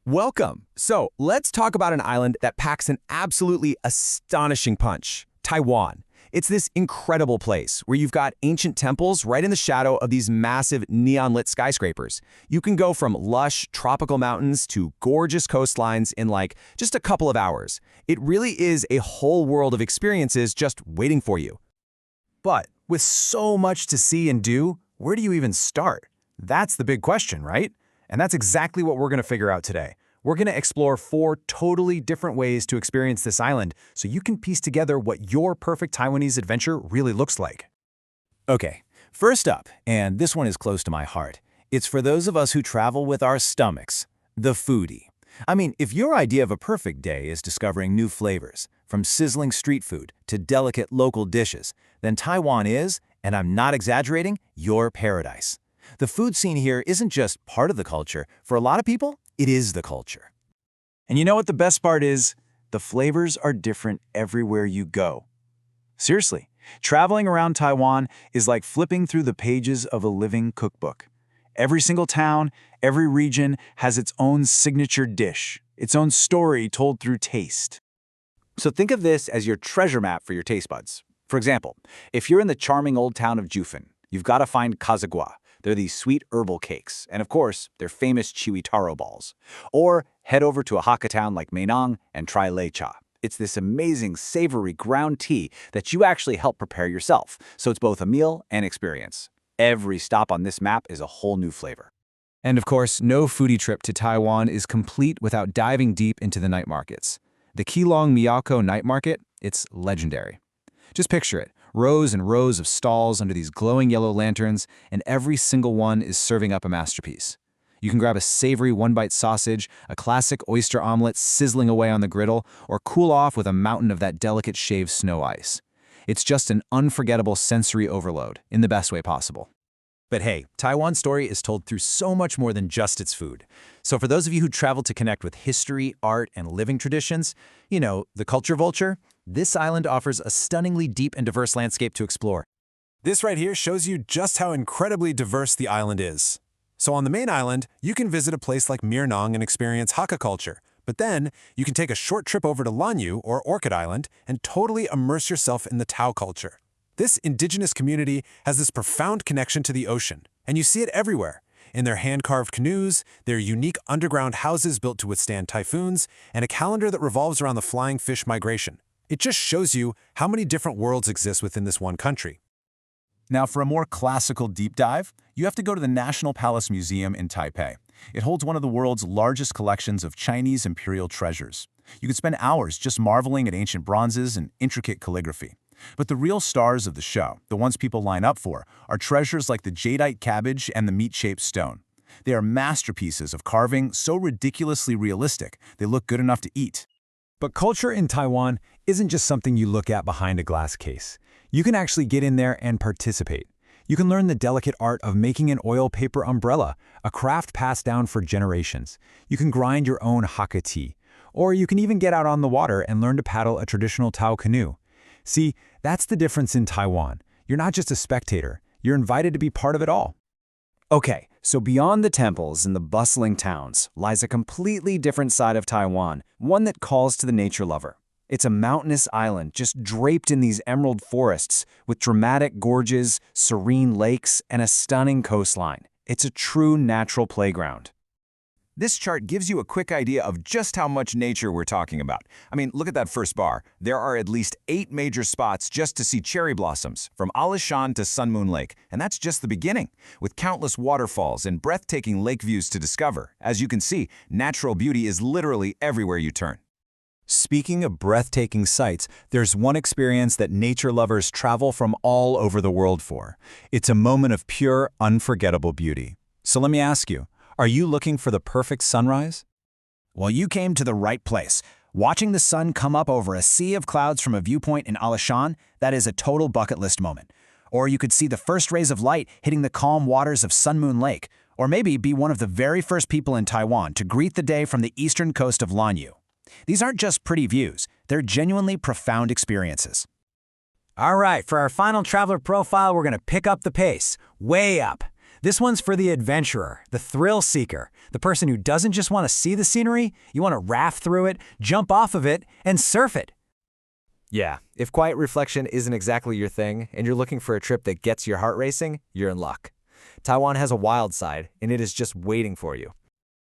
Welcome. So let's talk about an island that packs an absolutely astonishing punch, Taiwan. It's this incredible place where you've got ancient temples right in the shadow of these massive neon-lit skyscrapers. You can go from lush tropical mountains to gorgeous coastlines in like just a couple of hours. It really is a whole world of experiences just waiting for you. But with so much to see and do, where do you even start? That's the big question, right? And that's exactly what we're going to figure out today. We're going to explore 4 totally different ways to experience this island so you can piece together what your perfect Taiwanese adventure really looks like. Okay, first up, and this one is close to my heart, it's for those of us who travel with our stomachs, the foodie. I mean, if your idea of a perfect day is discovering new flavors, from sizzling street food to delicate local dishes, then Taiwan is, and I'm not exaggerating, your paradise. The food scene here isn't just part of the culture. For a lot of people, it is the culture. And you know what the best part is? The flavors are different everywhere you go. Seriously, traveling around Taiwan is like flipping through the pages of a living cookbook. Every single town, every region has its own signature dish, its own story told through taste. So think of this as your treasure map for your taste buds. For example, if you're in the charming old town of Jufen, you've got to find kazagua. They're these sweet herbal cakes, and of course, they're famous chewy taro balls. Or head over to a Hakka town like Meinong and try lei cha. It's this amazing, savory ground tea that you actually help prepare yourself, so it's both a meal and experience. Every stop on this map is a whole new flavor. And of course, no foodie trip to Taiwan is complete without diving deep into the night markets. The Keelong Miyako night market, it's legendary. Just picture it. Rows and rows of stalls under these glowing yellow lanterns, and every single one is serving up a masterpiece. You can grab a savory one-bite sausage, a classic oyster omelet sizzling away on the griddle, or cool off with a mountain of that delicate shaved snow ice. It's just an unforgettable sensory overload, in the best way possible. But hey, Taiwan's story is told through so much more than just its food. So for those of you who travel to connect with history, art, and living traditions, the culture vulture, this island offers a stunningly deep and diverse landscape to explore. This right here shows you just how incredibly diverse the island is. So on the main island, you can visit a place like Meinong and experience Hakka culture. But then, you can take a short trip over to Lanyu, or Orchid Island, and totally immerse yourself in the Tao culture. This indigenous community has this profound connection to the ocean, and you see it everywhere. In their hand-carved canoes, their unique underground houses built to withstand typhoons, and a calendar that revolves around the flying fish migration. It just shows you how many different worlds exist within this one country. Now, for a more classical deep dive, you have to go to the National Palace Museum in Taipei. It holds one of the world's largest collections of Chinese imperial treasures. You could spend hours just marveling at ancient bronzes and intricate calligraphy. But the real stars of the show, the ones people line up for, are treasures like the jadeite cabbage and the meat-shaped stone. They are masterpieces of carving so ridiculously realistic, they look good enough to eat. But culture in Taiwan isn't just something you look at behind a glass case. You can actually get in there and participate. You can learn the delicate art of making an oil paper umbrella, a craft passed down for generations. You can grind your own Hakka tea. Or you can even get out on the water and learn to paddle a traditional Tao canoe. See, that's the difference in Taiwan. You're not just a spectator. You're invited to be part of it all. Okay, so beyond the temples and the bustling towns lies a completely different side of Taiwan, one that calls to the nature lover. It's a mountainous island just draped in these emerald forests with dramatic gorges, serene lakes, and a stunning coastline. It's a true natural playground. This chart gives you a quick idea of just how much nature we're talking about. I mean, look at that first bar. There are at least 8 major spots just to see cherry blossoms, from Alishan to Sun Moon Lake. And that's just the beginning, with countless waterfalls and breathtaking lake views to discover. As you can see, natural beauty is literally everywhere you turn. Speaking of breathtaking sights, there's one experience that nature lovers travel from all over the world for. It's a moment of pure, unforgettable beauty. So let me ask you, are you looking for the perfect sunrise? Well, you came to the right place. Watching the sun come up over a sea of clouds from a viewpoint in Alishan, that is a total bucket list moment. Or you could see the first rays of light hitting the calm waters of Sun Moon Lake. Or maybe be one of the very first people in Taiwan to greet the day from the eastern coast of Lanyu. These aren't just pretty views, they're genuinely profound experiences. All right, for our final traveler profile, we're going to pick up the pace, way up. This one's for the adventurer, the thrill seeker, the person who doesn't just want to see the scenery, you want to raft through it, jump off of it, and surf it. Yeah, if quiet reflection isn't exactly your thing and you're looking for a trip that gets your heart racing, you're in luck. Taiwan has a wild side, and it is just waiting for you.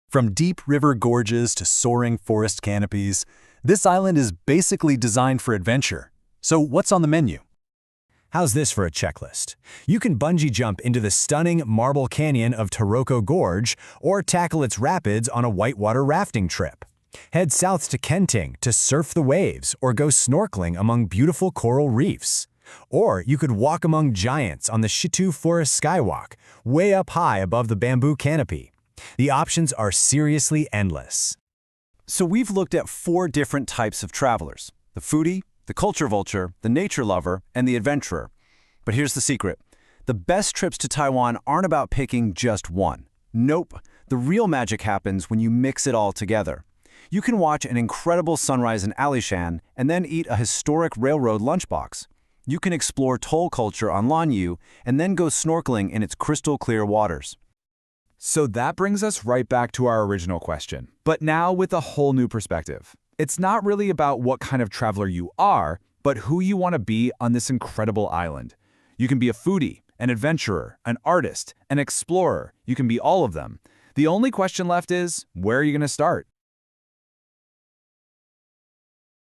From deep river gorges to soaring forest canopies, this island is basically designed for adventure. So what's on the menu? How's this for a checklist? You can bungee jump into the stunning marble canyon of Taroko Gorge or tackle its rapids on a whitewater rafting trip. Head south to Kenting to surf the waves or go snorkeling among beautiful coral reefs. Or you could walk among giants on the Shitu Forest Skywalk, way up high above the bamboo canopy. The options are seriously endless. So we've looked at 4 different types of travelers: the foodie, the culture vulture, the nature lover, and the adventurer. But here's the secret. The best trips to Taiwan aren't about picking just one. Nope. The real magic happens when you mix it all together. You can watch an incredible sunrise in Alishan and then eat a historic railroad lunchbox. You can explore toll culture on Lanyu and then go snorkeling in its crystal clear waters. So that brings us right back to our original question, but now with a whole new perspective. It's not really about what kind of traveler you are, but who you want to be on this incredible island. You can be a foodie, an adventurer, an artist, an explorer. You can be all of them. The only question left is, where are you going to start?